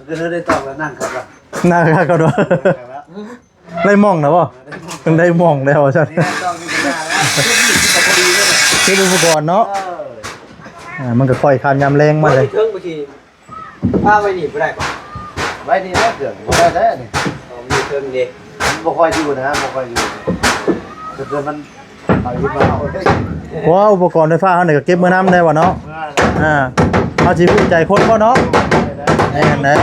ก็ได้ตอบแล้วนั่งครับ น่าก็ด้วยได้มองนะบ่ได้มองแล้วใช่คืออุปกรณ์เนาะมันก็ค่อยคานยำแรงมาเลยเครื่องบางทีป้าไว้หนีไม่ได้ป่ะไว้นี่นะเกิดได้แล้วนี่มีเครื่องเด็กบ่ค่อยอยู่นะบ่ค่อยอยู่เกิดมันเอาอยู่มาเอาได้ว้าอุปกรณ์ไฟฟ้าเขาเนี่ยก็เก็บมือน้ำได้วะเนาะเอาชีวิตใจคนก็เนาะแน่นะ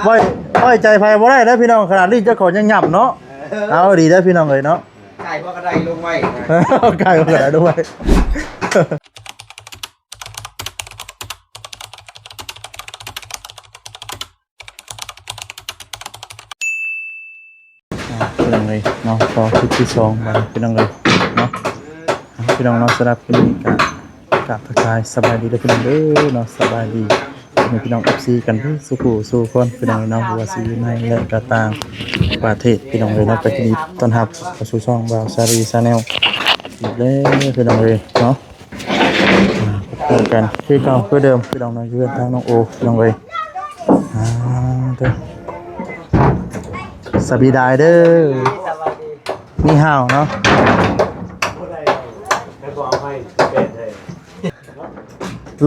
ไว้ใจไฟบ่ได้แล้วพี่น้องขนาดนี้เจ้าของยังหยับเนาะเอาดีได้พี่น้องเลยเนาะไก่พวกกระไดลงไว้ไก่ก็ได้ด้วยพี่น้องเลยเนาะพอคลิปที่2มาพี่น้องเลยเนาะพี่น้องเนาะสำหรับคลิปนี้กับทักทายสบายดีเลยพี่น้องเด้อเนาะสบายดีพี่น้อง FC กันทุกสู่คนพี่น้องเนาะว่าสิอยู่ในและกระต่างประเทศพี่น้องเลยเนาะไปที่นี่ต้อนรับเข้าสู่ช่องบ่าวซารีชาแนลอีกแล้วพี่น้องเลยเนาะพบกันคือเก่าคือเดิมพี่น้องเนาะอยู่ทางน้องโอพี่น้องเลยเด้อสบีดายเด้อนี่ห่าวเนาะ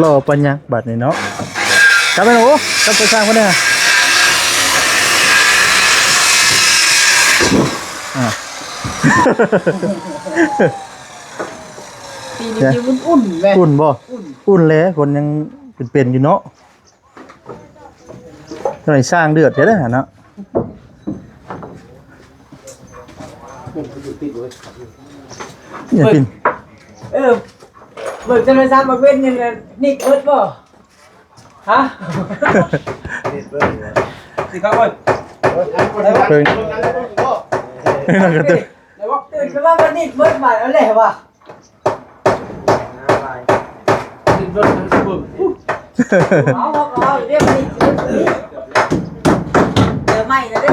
รอปัญญาบัดนี่เนาะกลับไปหนูกลับไปสร้างคนเนี่ยปีนี้อุ่นแม่อุ่นบ่อุ่นเลยคนยังเป็นอยู่เนาะทำไมสร้างเดือดเท่าไหร่เนาะอย่าปินเบิกจะไปซ้ำมาเว้นยังไงนิกเบิร์ดบ่ฮะนิกเบิร์ดสิครับเว้ยเพิ่งนั่นก็ตื่นตื่นขึ้นมาวันนิกเบิร์ดใหม่อะไรวะนิกเบิร์ดมันสบึกเอาเรียกนิกเจอใหม่แล้วดิ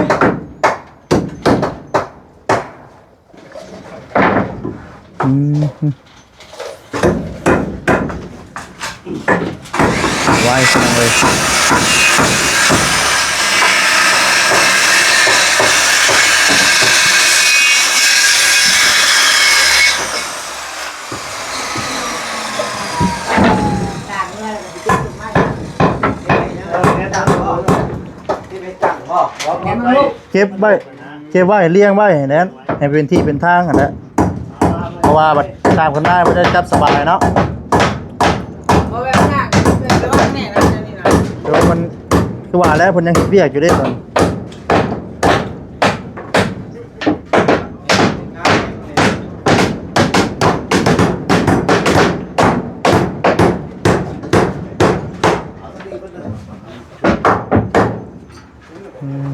ไว้จังเลยเก็บไว้เลี้ยงไว้นั้นให้เป็นที่เป็นทางกันนะเพราะว่าบัดตามกันได้มันจะจับสบายเนาะเดี๋ยวมันคือว่าแล้วเพิ่นยังเบียกอยู่ได้ตอน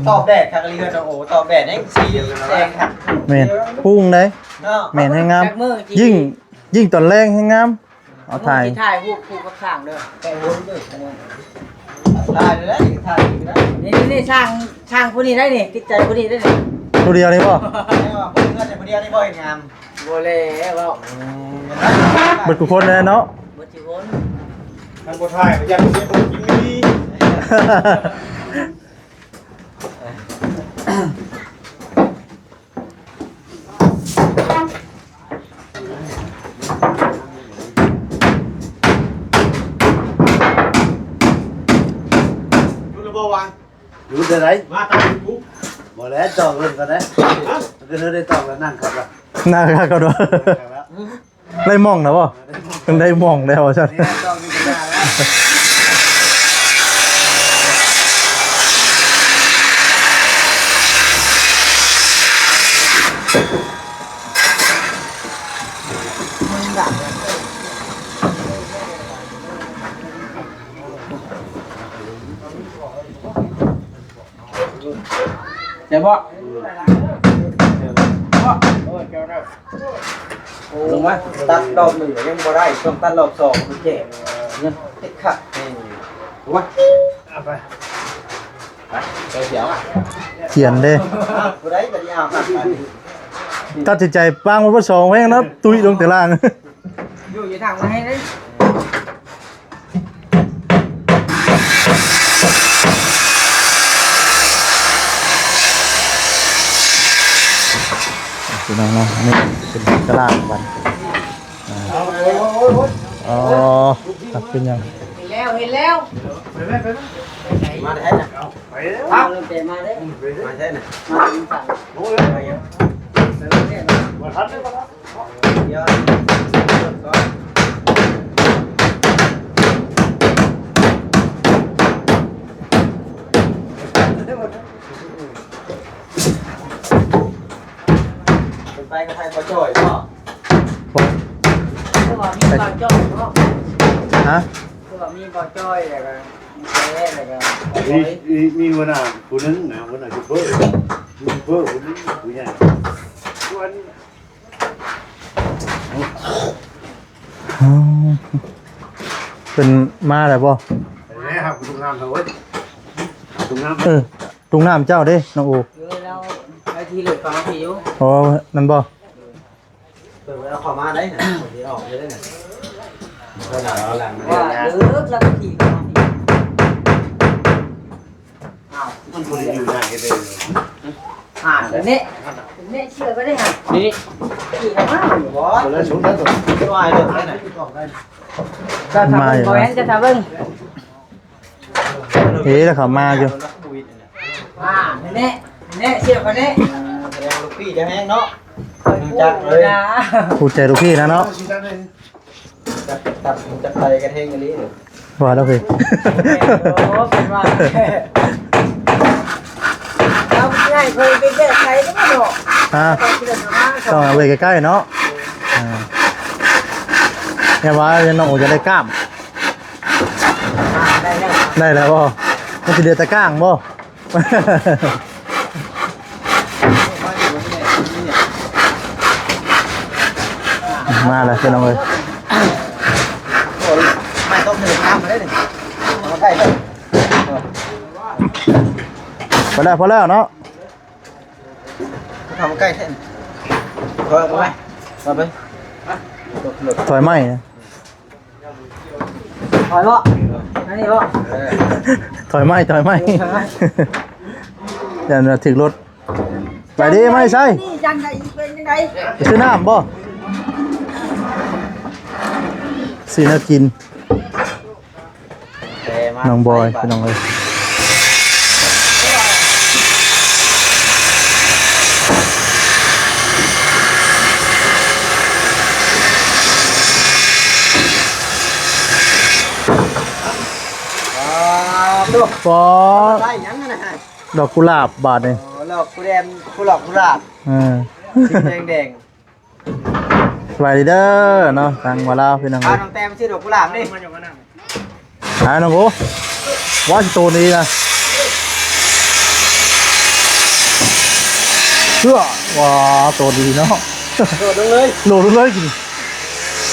ตอบแดดค่ะกะลีเฮือนโอ้ตอบแดดนี่สีแดงค่ะแม่นพุ่งได้แม่นให้งามยิ่งตอนแรงให้งามเอาถ่ายผู้ก็ข้างเด้อแกวนเด้อถ่ายเลยถ่ายนี่ช่างผู้นี้ได้นี่ติดใจผู้นี้ได้นี่ตัวเดียวนี่บ่ผู้นี้ก็ผู้เดียวนี่บ่เห็นงามบ่แล้วเว้าเบิดทุกคนเลยเนาะบ่ทุกคนมันบ่ถ่ายมันยังบ่กินดีอยู่ที่ไหนมาตามกูบ่แล้วจองเรื่องกันนะก็ได้ตอบแล้วนั่งครับน่าก็ด้วยได้มองนะบ่ได้มองแล้วใช่นี่จองนี่ก็ได้เดี๋ยวบ่ลงมาตัดดอกหนึ่งยังบ่ได้ต้องตัดดอกสองมันเจ็บเนี่ยติดขัดรู้ป่ะไปเดี๋ยวเขียนเด้ผู้ใดก็ดีเอาครับตัดใจปางมันว่า2แม่งนะตุ้ยลงแต่ล่างอยู่ทางมาให้เด้ พี่น้องเนาะนี่เป็นตลาดบันอ๋อครับเป็นยัง เห็นแล้ว มาได้น่ะไปแล้ว เริ่มเตะมาเลย มาได้น่ะ มาสั่ง โอ้ยมาทันได้บ่ครับเดี๋ยวก่อนไปกับไทยบ่จ่อยบ่ คือว่ามีบ่อจ้อยเนาะ ฮะ คือว่ามีบ่อจ้อยแล้วก็มีแร่แล้วก็ มีวันน่ะผู้นึงนะวันน่ะคือเพิ่นผู้นึงผู้ใหญ่วัน อ๋อเป็นมาแล้วบ่ แม่ครับทุกน้ำเฮาเว้ยทุกน้ำ ตุงน้ำเจ้าเด้น้องโอ แล้วไอ้ที่เหลือฟังพี่อยู่ อ๋อนั่นบ่ เปิดเอาเข้ามาได้น่ะสิออกได้น่ะขนาดหลัง ว่าเลิกแล้วก็ขี่ฟังพี่อ้าว มันบ่ได้อยู่ได้เด้อ ห่านแบบนี้เนี่ยเชื่อก็ได้ห่านนี่ขี่เข้ามาอยู่บ่ บ่แล้วชุดนั้นตัวอ้ายเด้อได้น่ะออกได้ จะทำเบิ้งบ่แม่นจะทำเบิ้ง เฮ้แล้วเขามาอยู่ เนี่ยเชื่อคนนี้ แสดงลูกพี่จะแห้งเนาะ จักเลยนะ พูดใจลูกพี่นะเนาะ จับตัดจับไปกันแห้งกันนี้ ว่าแล้วพี่ โอ้เป็นว่าเราไม่ได้เคยไปเจอใครก็ไม่บอก อ่า ต้องเชื่อมา ต้องเอาไว้ใกล้ๆเนาะเนี่ยว่าน้องโอจะได้กล้าม ได้แล้ว ได้แล้วบ่มันสิเดือดตะก้างบ่ มาแล้วพี่น้องเอ้ย ไม่ต้องถึงน้ำมาได้หนึ่งมาใกล้เลย พอแล้วเนาะ ทำใกล้แท่นถอยออกไปมาไป ถอยไหมนะ ถอยบ่อันนี้บ่ ถอยไหมอย่าถึงรถไปดิไม่ใช่ นี่จังไงเป็นยังไง ไปซื้อน้ำบ่สีน่ากินน้องบอยพี่น้องเอ้ยฟอ ได้ยังไง ดอกกุหลาบบาทนี่ หลอกกูแดงกูหลอกกูหลาบ สีแดงแดง สวัสดีเด้อเนาะทางมาลาวพี่น้อง พา เอ้ย น้องแต้มชื่อดอกกุหลาบนี่ หาน้องโอ้ว่าสิตัวนี้นะเชื่อว้าตัวดีเนาะ โดดลงเลย โหลดเลยกิน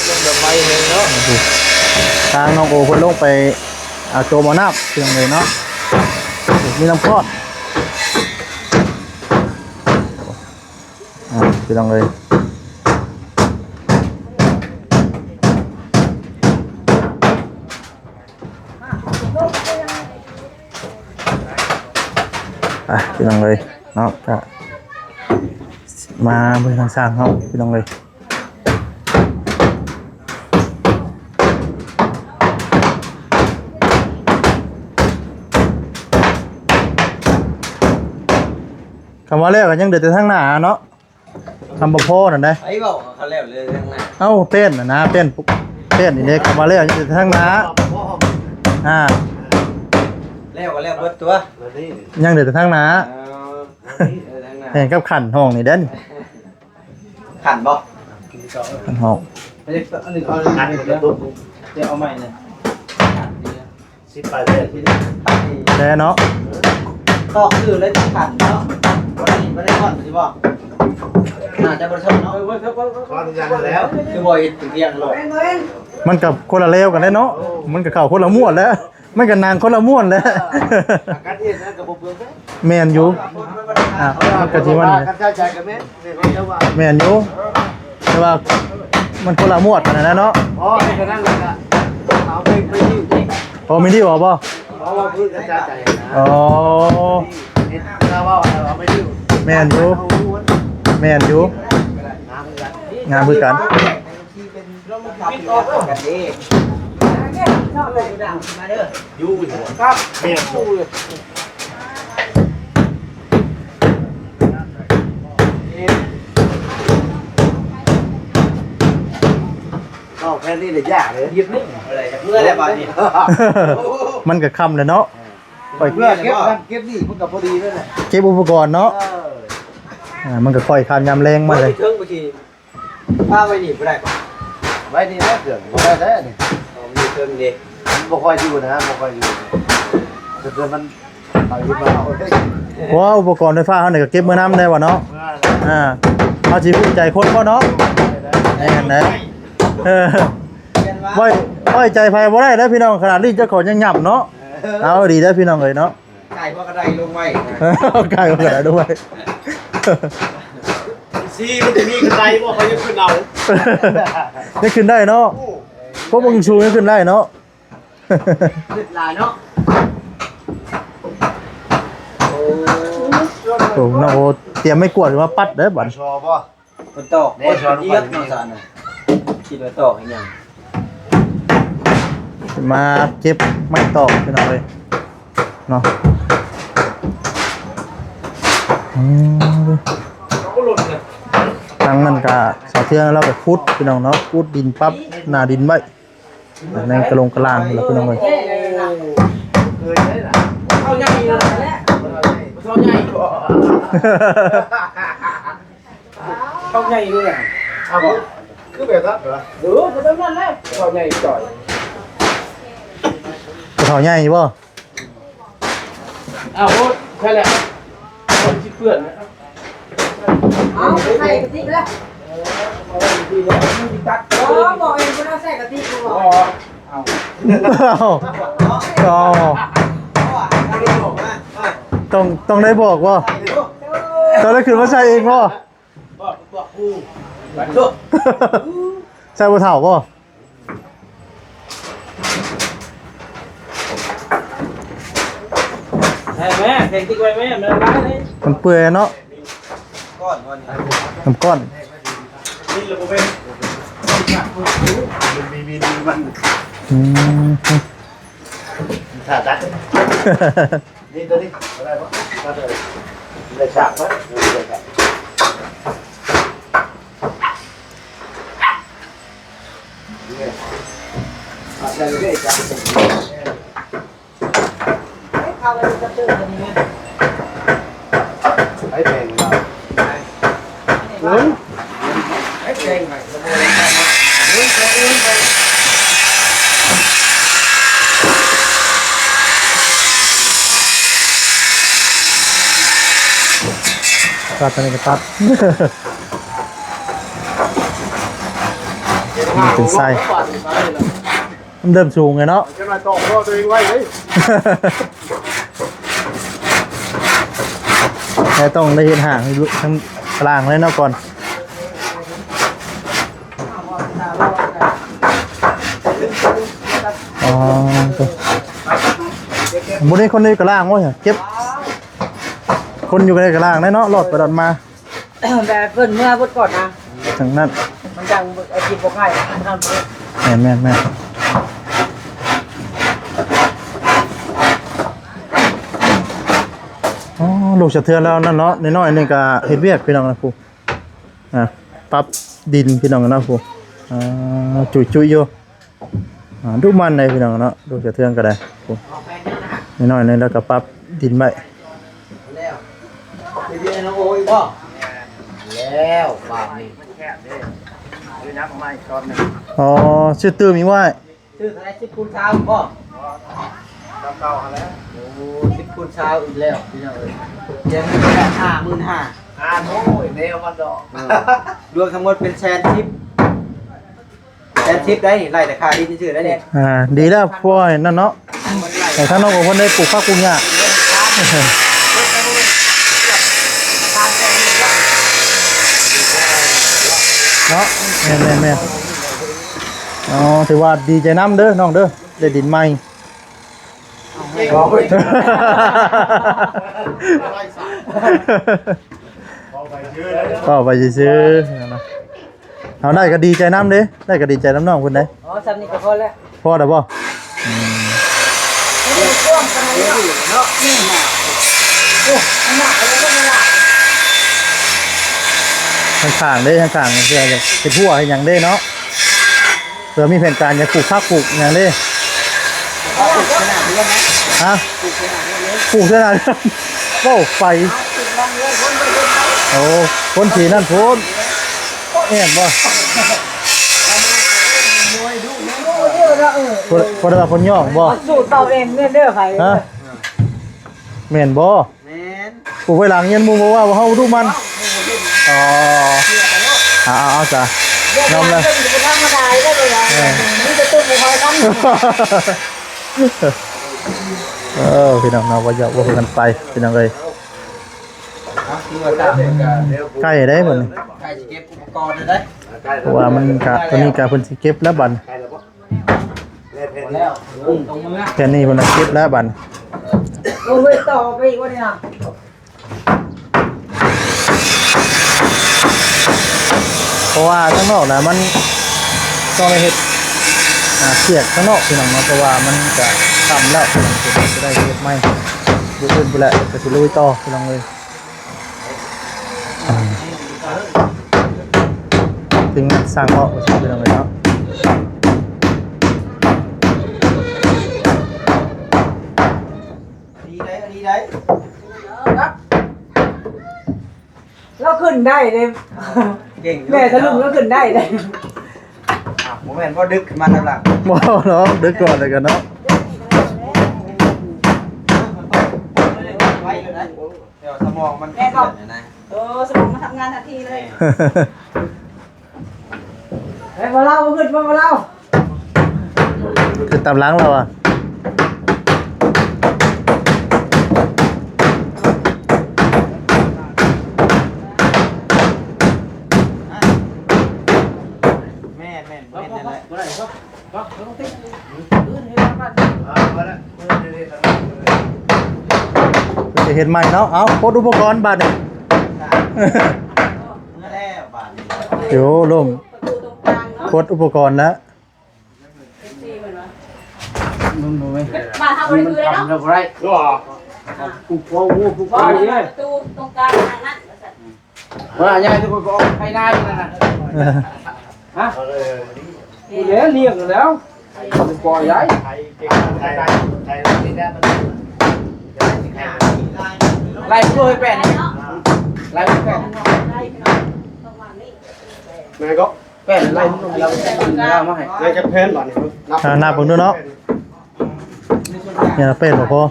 ลงแบบไม้เลยเนาะ ทางน้องโอเพิ่นลงไปเอาโจมานับเพียงเลยเนาะมีน้ำพอดพี่น้องเลยพี่น้องเลยเนาะก็มาเบิ่งทางสร้างเขาพี่น้องเลยคำว่าแรกก็ยังเดือดแต่ทางหน้าเนาะคำบ่พอนั่นได้ ไอ้บอกเขาแล้วเลยยังไง เอ้าเต้นน่ะนะเต้นนี่เด้คำว่าแรกยังเดือดแต่ทางหน้าอ่า แล้วก็แล้วเบิดตัว ยังเดือดแต่ทางหน้าเห็นกับขันห้องนี่เด้น ขันบ่ ขันห้อง อันนี้เอาขันเดี๋ยวเอาใหม่เลย10 ไปเลยที่นี่ แต่เนาะ ตอกคือเลยขันเนาะไม่ได้ก่อนสิบ่น่าจะบริสุทธิ์เนาะก่อนยังแล้วคือบ่อยถึงเรียงหรอก มันกับคนละเลวกันเลยเนาะมันกับเข่าคนละม้วนแล้วมันกับนางคนละม้วนแล้ว การเฮ็ดนะกับบ่เปลือง แมนอยู่มันกะทิมัน การใช้กันแม่เนี่ยเขาจะว่า แมนอยู่แต่ว่ามันคนละม้วนกันนะเนาะ อ๋อนี่ก็นั่นแหละก็เอาไปที่ พอมีที่บอกป่ะ เพราะว่าพื้นกระจายใจนะ อ๋อ ถ้าว่าเอาไม่ดิ้ว แมนอยู่แมนอยู่ เ งานคือกัน ที่เป็นร่มขับกันเองชอบเลยดังมาเด้ออยู่หัวครับเมียอยู่ก็แค่นี้เลยยากเลยยิบนี่อะไรเมื่อไรบ้างนี่ มันก็ค่ำแล้วเนาะปล่อย เพื่อเก็บนี่มันกับพอดีด้วยแหละ เก็บอุปกรณ์เนาะมันก็ค่อยคามยามแรงมาเลย เทิงบางทีป้าไว้หนีไม่ได้ป่ะไว้นี่นะเถื่อนได้ได้นี่มีเทิงดีบ่ค่อยอยู่นะบ่ค่อยอยู่เถื่อนมันเอาอยู่มาเอาได้ เพราะว่าอุปกรณ์ไฟฟ้าเขาเนี่ยก็เก็บมือน้ำได้วะเนาะเอาชีวิตใจคนก็เนาะนี่เห็นไหมไว้ใจไฟบ่ได้แล้วพี่น้องขนาดนี้เจ้าของยังหยับเนาะเอาดีได้พี่น้องเลยเนาะ ไก่พวกกระไดลงไว้ ไก่ก็ได้ด้วย ซีมันจะมีกระไดว่าเขาจะขึ้นเอา นี่ขึ้นได้เนาะพวกมึงชูนี่ขึ้นได้เนาะ ขึ้นลายเนาะ โอ้น้องโอเตรียมไม่กวดหรือว่าปัดเด้อบัด ชอป่ะ มันตอกเยอะเนาะสารน่ะคิดว่าตอกให้ยัง มาเก็บไม่ตอกพี่น้องเลยเนาะ เขาก็หล่นเลย ตั้งนั่นกะสาวเทืองเราก็พุดพี่น้องเนาะพุดดินปั๊บหน้าดินไว้ในกระลงกระลางแล้วพี่น้องเลย เคยได้หรอ เข้าใหญ่เลยเข้าใหญ่เข้าใหญ่ด้วยอ่ะ เอาคือแบบนั้นเหรอ เออจะเป็นนั่นแหละเข้าใหญ่จ่อย กระเถาใหญ่บ่ เอาแค่แหละคนที่เพื่อนนะ เอาใส่กะทิแล้ว ตัด โอ้บอกเองคุณเอาใส่กะทิกูบอก ต้องได้บอกว่าตอนแรกคือว่าใช่เองว่า บอกกูบัดชุบ ใช่บัวเถาป่ะ ใช่ไหมแข่งติ๊กไว้ไหมมันร้ายเลย มันเปื่อยเนาะ ก้อนก้อน น้ำก้อน นี่เราเป็นมัน อืม ขาดจัดนี่ตัวนี้อะไรวะมาเลยได้ฉากไหมได้ฉากอะไรเลยจ้ะ เข้าไปกระตือกันนี่ ไอ้แพงเรา ไอ้เก่งไหม ตัดตอนนี้ก็ตัดเป็นไส้มันเดิมสูงไงเนาะ จะมาตอกพ่อตัวเองไว้เลย แต่ต้องได้เห็นห่างให้รู้ทั้งกลางเลยเนาะก่อนอ๋อบุนี้คนนี้กระล่างวะเนี่ยเก็บคนอยู่ในกระล่างได้เนาะรอดไปรอดมา แต่เพิ่นเมื่อพุทก่อนนะ ทางนั้น มันจังไอ้กินบ่ง่ายทำ แม่อ๋อลูกสะเทือนแล้วนั่นเนาะน้อยๆนี่ก็เฮ็ดเวียกพี่น้องนะครูปรับดินพี่น้องนะครูจุยๆอยู่ทุกมันเลยพี่น้องเนาะลูกสะเทือนก็ได้ครูน้อยๆนี่แล้วก็ปรับดินไว้ แล้วพี่พี่น้องโอ้ยพ่อแล้วบาทนี่ อ๋อชื่อตื้อมีไว้ ชื่ออะไรชิปคูณเช้าพ่อเก่าแล้วโอ้ชิปคูณเช้าอีกแล้วพี่น้องเอ้ยเดี๋ยวมันจะ55,000 โอ้ยแนวมันดอก รวมทั้งหมดเป็นแสนทิปได้นี่ไล่แต่ค่าดินชื่อได้นี่ ดีแล้วพวกนั่นเนาะแต่ถ้าน้องของคนได้ปลูกข้าวปลูกหญ้าเนาะแม่อ๋อถือว่าดีใจน้ำเด้อน้องเด้อได้ดินใหม่ก็ไปซื้อนะ เอาได้ก็ดีใจน้ำเด้ได้ก็ดีใจน้ำน้องคนใด อ๋อซ้ำนี่ก็พอแล้ว พอได้บ่ นี่กว้างขนาดนี้เนาะนี่น่ะโอ้หนักเลยก็ไม่หนัก ข้างๆเด้ข้างๆเพื่อจะเป็นผัวให้หยังเด้เนาะเผื่อมีแผนการจะปลูกผักปลูกหยังเด้ ขนาดนี้นะ ฮะ ขนาดนี้ ปลูกขนาดนั้นโอ้ไฟ ติดบางเรื่องคนไปเดินไป โอ้คนสีนั่นโพนแอบบ่ เยอะแล้วคนละคนย่องบ่ สูตรเตาเองเนี่ยเด้อไผ ฮะแม่นบ่ แม่น ปลูกไว้หลังเงินหมู่บ่ว่าเฮาดูมันอ๋อเอาจ้ะยอมเลย ธรรมดาได้เลยอ่ะนี่จะตุ้มหอยกัน พี่น้องเนาะว่าจะว่ากันไปพี่น้องเอ้ยใกล้ได้บ่นี่ ใครจะเก็บอุปกรณ์ได้ เพราะว่ามันกะตัวนี้กะเพิ่นสิเก็บแล้วบัด แล้วตรงมือ แค่นี้เพิ่นน่ะเก็บแล้วบัด โอ้ยต่อไปอีกว่าเนี่ย เพราะว่าข้างนอกน่ะมันต้องไปเฮ็ดเสียกข้างนอกพี่น้องเนาะเพราะว่ามันจะทำแล้วพี่น้องจะได้เฮ็ดใหม่อยู่อื่นไปแหละก็สิลุยต่อพี่น้องเอ้ยถึงสร้างเนาะพี่น้องเอ้ยเนาะ ดีได้เราขึ้นได้เลยแม่ทะลุเราขึ้นได้เลยโมเมนต์พอดึกขึ้นมาทางหลัง ว้าวเนาะดึกก่อนเลยกันเนาะ ไว้เลยนะเดี๋ยวสมองมัน แม่บอกสมองมาทำงานทันทีเลย เฮ้ยมาเล่าขึ้นมาเล่า คือตามหล้างเราอ่ะ แม่นั่นแหละ จะเห็นใหม่เนาะเอาโคตรอุปกรณ์บาดเนี่ย เมื่อแล้วบาท เดี๋ยวลง ประตูตรงกลางเนาะ โคตรอุปกรณ์แล้ว เป็นซีเหมือนวะ มึงดูไหม มาทำอะไรคือเลยเนาะ เราไรกูพอวูกูพอเลย ประตูตรงกลางทางนั้น ว่าใหญ่ทุกคนก็ให้ได้นั่นน่ะฮะกูเลี้ยงเลี้ยงแล้วกูปล่อยย้ายไล่กูให้แป้น เนาะ ไล่กูแป้น ได้เนาะต้องวางนี่ แม่ก็ แป้นไล่มึงเรามาให้ แม่จะเพนบ่นี่ หน้าผมดูเนาะเนี่ยเป็นบ่พอ 11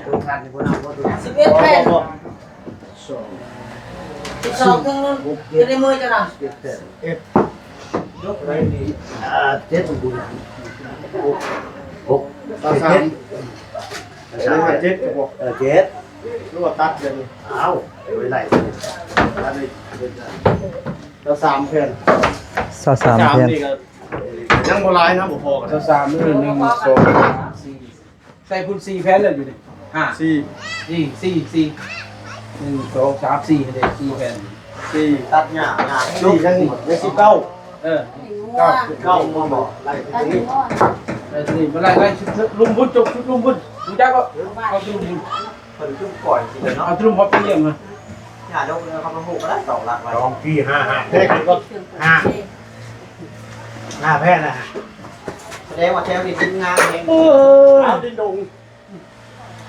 แผ่น12ถึงอยู่ในมือจ้ะเนาะ เจ็ดบุญหกสามเจ็ดกับหกเจ็ดรู้ว่าตัดเลยอ้าวไปไหลตัดเลยแล้วสามเพน 23เพียน ยังโบราณนะบ่พอกัน เราสาม1 2 4ใส่พุ่น4แผ่นเลยอยู่ดิ5 สี่ 1 2 3 4เด็ก4แผ่น สี่ตัดหญ้าสี่ยังยังสิบเก้า งัว เก้าบ่บ่ไล่ ตัด นี่ งัว ไล่นี่มาไล่ลุมบุญจบลุมบุญรู้จักก็เอาลุมบุญ คนขึ้นก่อนสิเนาะ เอาลุมพอไปเยี่ยมมา หญ้าดกเลยเขามาหูก็ได้2หลักลองพี่5แพนก็5แพนนะแสดงว่าแถวนี้ทิ้งงานเองเอาดินดง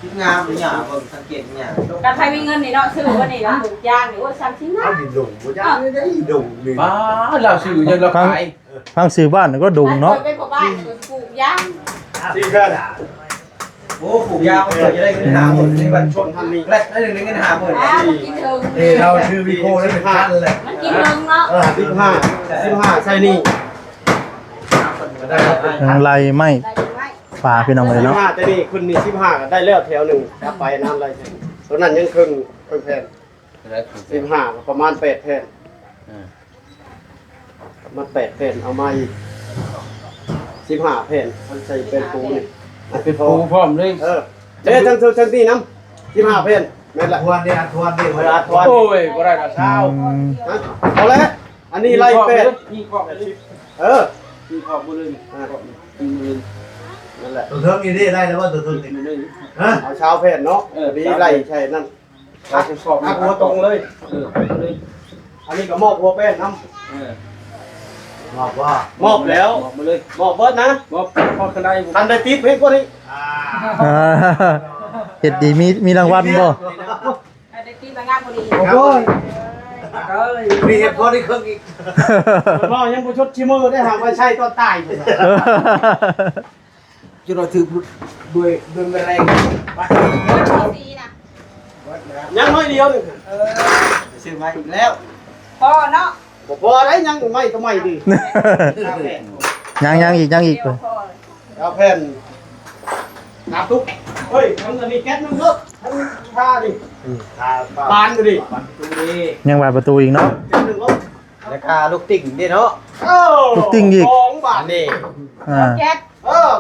ทิ้งงานหญ้าเบิ่งสังเกตหญ้า การใครมีเงินนี่เนาะซื้อว่านี่แล้วปลูกยางหรือว่าซ้ำชิ้นนะ เอาดินดงบ่จ้าได้ดงนี่ บ้าเราสื่อยังเราขาย ฟังสื่อบ้านก็ดุงเนาะ เป็นพ่อบ้านปลูกยาง สี่แพนโอ้ผูกยาวจะได้เงิน50,000นี่วันชนทันนี้แรกได้เงิน50,000 มันกินถึง เราชื่อวิโก้ได้เป็นพันเลย มันกินถึงเนาะ 15ใช่นี่ ไล่ไม่ ได้ยังไง ฝาพี่น้องเลยเนาะ 15แต่นี่คุณนี่15ก็ได้แล้วแถวหนึ่งครับไปน้ำไรตัวนั้นยังครึ่งแผ่น15ประมาณ8แผ่นประมาณ8แผ่นเอามาอีก15แผ่นมันใส่เป็นปูนี่ เป็นปูพร้อมเลย เด้ทั้งที่น้ำ15แผ่นแม่นละทวนดิทวน โอ้ยก็ได้กับเช้า เอาเลยอันนี้ไล่เป็ด นี่ก็ ที่ขอบมือเลยมือ นั่นแหละ ตัวเทิงนี่ได้แล้วว่าตัวเทิงนี่ มือเลย ฮะเอาชาวเพศเนาะดีไรใช่นั่น ขอบขอบ หักหัวตรงเลย เลย อันนี้ก็มอบหัวแป้นน้ บอกว่าม อบแล้ว บอกมาเลย มอบเบิดนะ บอกพอกันได้ ทันได้ติ๊บเพ่งกว่านี้ อ่าเฮ็ดดีมีรางวัลบ่ ได้ตีมางานพอดี โอ้ย มีเหตุผลที่เครื่องอีก พ่อยังผู้ชดชิมือได้หาว่าใช่ตอนตายอยู่ จุดเราถือด้วยแรง สีนะ ยังน้อยเดียวนึง ซื้อมาอีกแล้ว พ่อเนาะ บ่พอได้ยังไม่ทำไมดิ ยังอีกเพิ่น เอาแผ่นน้ำทุกเฮ้ยมันจะมีแก๊สนึงเลิกทั้งท่าดิบานดูดิ ยังว่าประตูอีกเนาะ แก๊สนึงเลิก ราคาลูกติ่งดิเนาะ ลูกติ้งอีก 2 บาท นี่ อ่า แก๊ส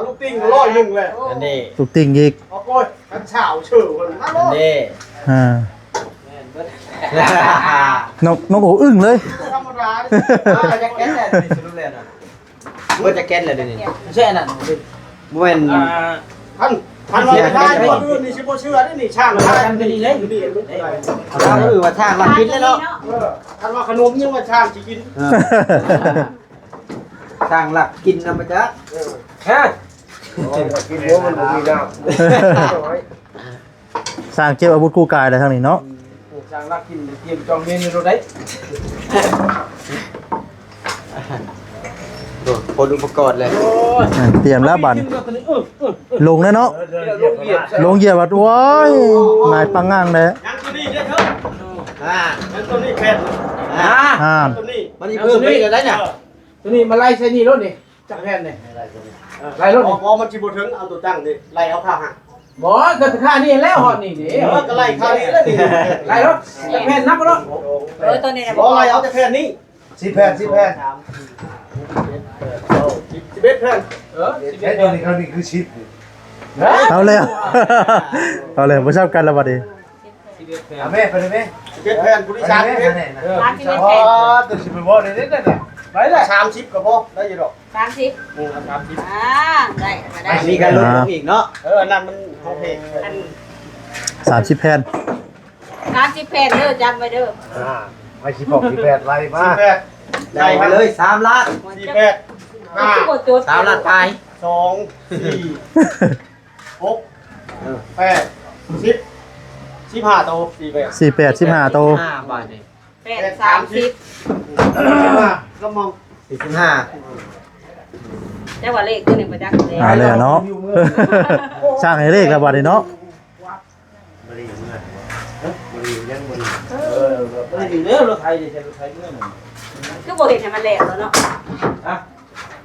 ลูกติ้ง100เลย อันนี้ ลูกติ้งอีก โอ้ยกันเฉาชื่อคนมาโล อันนี้ อ่าน้องโออึ้งเลย ธรรมดาดิ จะแก๊สแหละนี่สรุปแล้วนะว่าจะแก๊สแหละเดี๋ยวนี้ใช่น่ะบ่แม่น ท่านว่าไม่ได้คนอื่นนี่ชิบเชื่อนี่นี่ช่างท่านก็ดีเลยดี เราคือว่าทางลักกินแล้วเนาะ ท่านว่าขนมยังว่าช่างสิกิน ทางลักกินนำมาจ้ะ กินหัวมันบ่มีน้ สร้างเก็บอาวุธคู่กายได้ทางนี้เนาะ จางรักกินเตรียมจองเมนูเราได้ โดดคนอุปกรณ์เลย อ่าเตรียมแล้วบัดลงแล้วเนาะลงเหยียบบัดโอ้ยนายปังง่างเลย ำยังตัวนี้เนี่ยครับ ยังตัวนี้แผ่น อ่า ตัวนี้ มันนี่เพิ่มไปอีกแล้วเนี่ย ตัวนี้มาไล่ใช้นี่รถนี่จักแผ่นนี่ไล่รถนี่ พอมันจิบถึงเอาตัวตั้งดิไล่เอาผ้าหัก บอสก็ค่านี่แล้วหอดนี่เด้ ก็ไล่ข้าวนี้แล้วดิ ไล่รถจักแผ่นนับรถ ตัวนี้นะ พอไล่เอาแต่แผ่นนี้ 10 แผ่น 10 แผ่น 11แผ่น แผ่นตัวนี้เขานี่คือชิป เอาเลยเอาเลยบ่ชอบกันแล้วบัดนี้ เอาแม่ไปเลยแม่ 11แผ่นผู้ที่ชาร์จเพชร ร้านที่เป็น อ๋อ แผ่น ตัวสิไปบ่ได้เด้น่ะ ไปเลย30ก็พอได้อยู่ดอก 30 30 ได้ได้ มีการลดลงอีกเนาะ นั่นมันโอเค 30แผ่น 30แผ่นเด้อจำไว้เด้อ ไม่สิบอกสิแผ่นไล่มา 4แผ่น ได้ไปเลย3ล้าน 4แผ่น กดจุด 3ล้านไป 2 4 6 8 10 15โต4แผ่น 48 15โต 5บาทนี่ แผ่น30 ก็มอง 45 แต่ว่าเลขตัวนี้บ่จักเลย อ่าเลยเนาะสร้างให้เลขแล้วบัดนี้เนาะ บ่ได้เมื่อบ่ได้ยังบ่ได้ ไม่ดีเด้อรถไทยใช้รถไทยเมื่อไหร่ คือบ่เห็นให้มันแล้วเนาะ อ่ะ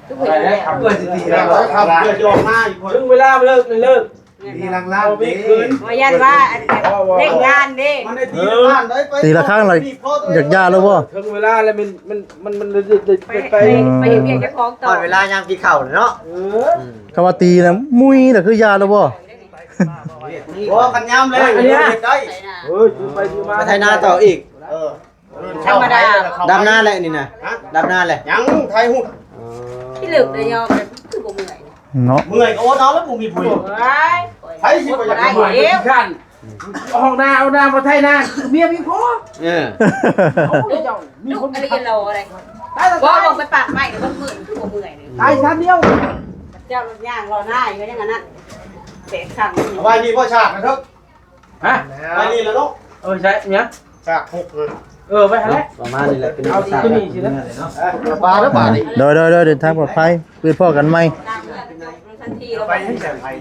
คือบ่เห็นแล้ว เพื่อนสิตี แล้วครับเพื่อจะออกมาอีกคน ถึงเวลาเลิกเลิก มีล่างๆ มี นี่ คืน ว่ายันว่าเล่นงานเด้ มันได้ตีละบ้านได้ไป ตีละครั้งเลยอยากย่าแล้วบ่ ถึงเวลาแล้วมัน ไป ไป ไปเห็นเพียงเจ้าของต่ ต อ อนเวลายามกินข้าวเนาะ คำว่าตีนะมุ้ยน่ะคือยาแล้วบ่ โอ้กันยามเลยได้ เฮ้ยไปมา มาไทยนาต่ออีก ธรรมดา ดำหน้าแหละนี่นะดำหน้าแหละ ยังไทยหุ่น ที่เหลือเลยยอมคือบ่เมื่อย เนาะ เมื่อยก็โอ้น้องแล้วผมมีปุ๋ย ว้าย ไทยสิบ่อยาก ได้ เมื่อย เดี๋ยว ขั้นห้องนาเอานามาไทยนาเมียพี่พ่อ มีคนอะไรกันเราอะไรว่าลงไปปากไม้เดี๋ยวมันเมื่อยคือบ่เมื่อยเลย ตายชั้นเดียว เจ้ารถย่างรอหน้าอยู่อย่างนั้นเตะสั่งนี่ ไว้นี่พ่อฉากกันเถอะ ฮะ ไว้นี่แล้วเนาะ ใช่เนี่ย ฉาก6เลย ไปหาแล้ว ประมาณนี้แหละเป็น เอาตัวนี้สินะ ปลาแล้วปลานี่ โดยเดินทางปลอดภัยเพื่อพ่อกันไหม ตามเมื่อทันทีเรา ไป ไป ที่แสงไทย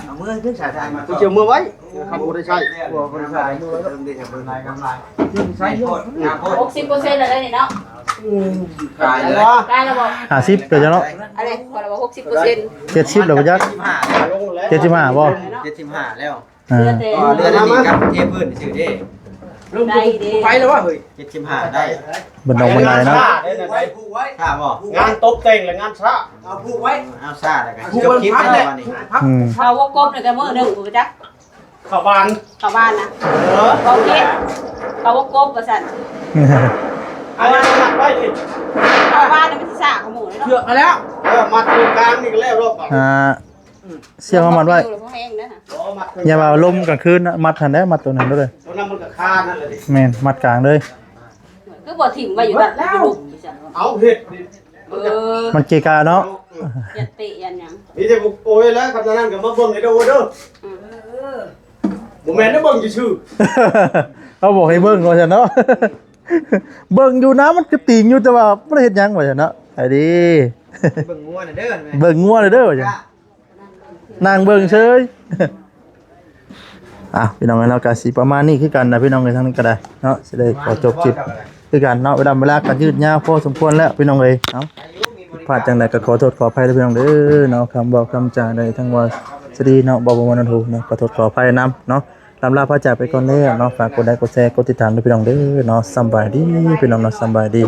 เอามือขึ้นสายทางมา กูเจียวมือไว้ครับบ่ได้ใช้ ตัวคนสายมือเริ่มดีจากมือนายกำไร ใช่ยอด 60%เลยนี่เนาะ ขายเลย ได้แล้วบ่ 50เดี๋ยวจะเนาะ อะไรพอเราบอก60% 70แล้วบ่จัก ลงแล้ว 75บ่ 75แล้ว อ่า เรือเตะ เรือนี่กับเทพื้นชื่อเด้ ลงไปแล้ววะเฮ้ย 75ได้ บนดงบันไดเนาะ ถ้าบ่ งานตบแต่งและงานช้า เอาผูกไว้ เอาซ่าแล้วกันจบคลิปแล้ววันนี้ พัก อืม เขาวงกลมเลยกันมื้อนึงบ่จัก เข้าบ้าน เข้าบ้านนะโอเคเขาวงกลมว่าซั่น อันนี้หนักไว้ดิ บ้านมันสิซ่าขโมย เชือกมาแล้ว มัดตรงกลางนี่ก็แล้วรอบ เสียงเอามัดไว้ พวกแห้งนะฮะ มัด อย่าว่าลมกลางคืนนะมัดทันได้มัดตัวนั้นด้วย ตัวนั้นมันก็คานั่นแหละดิ แม่นมัดกลางเลย คือบ่ถิ่มไว้อยู่แบบอยู่หลุมดิฉัน เอาเห็ด มันเกะกะเนาะ ยันเตะยันหยัง นี่จะโอ้ยแล้วครับนั่นก็มาเบิ่งให้ดูเด้อบ่แม่นได้เบิ่งชื่อ เขาบอกให้เบิ่งว่าซั่นเนาะ เบิ่งอยู่นะมันก็ติงอยู่แต่ว่าบ่ได้เฮ็ดหยังว่าซั่นเนาะไอ้ดิ เบิ่งงัวน่ะเด้อ เบิ่งงัวเลยเด้อว่าซั่นนางเบิ่งเฉย พี่น้องเราก็สิประมาณนี้คือกันนะพี่น้องในทางนี้ก็ได้เนาะสิได้ขอจบคลิปคือกันเนาะเวลากันยืดยาวพอสมควรแล้วพี่น้องเอ้ยเนาะพลาดจังไดก็ขอโทษขออภัยด้วยพี่น้องเด้อเนาะคำบอกคำจาใดทั้งว่าสวัสดีเนาะบ่บ่วันทูเนาะขอโทษขออภัยนํเนาะลำลาพระจากไปก่อนแล้วเนาะฝากกดไลค์กดแชร์กดติดตามด้วยพี่น้องเด้อเนาะสำบายดีพี่น้องเนาะสำบายดี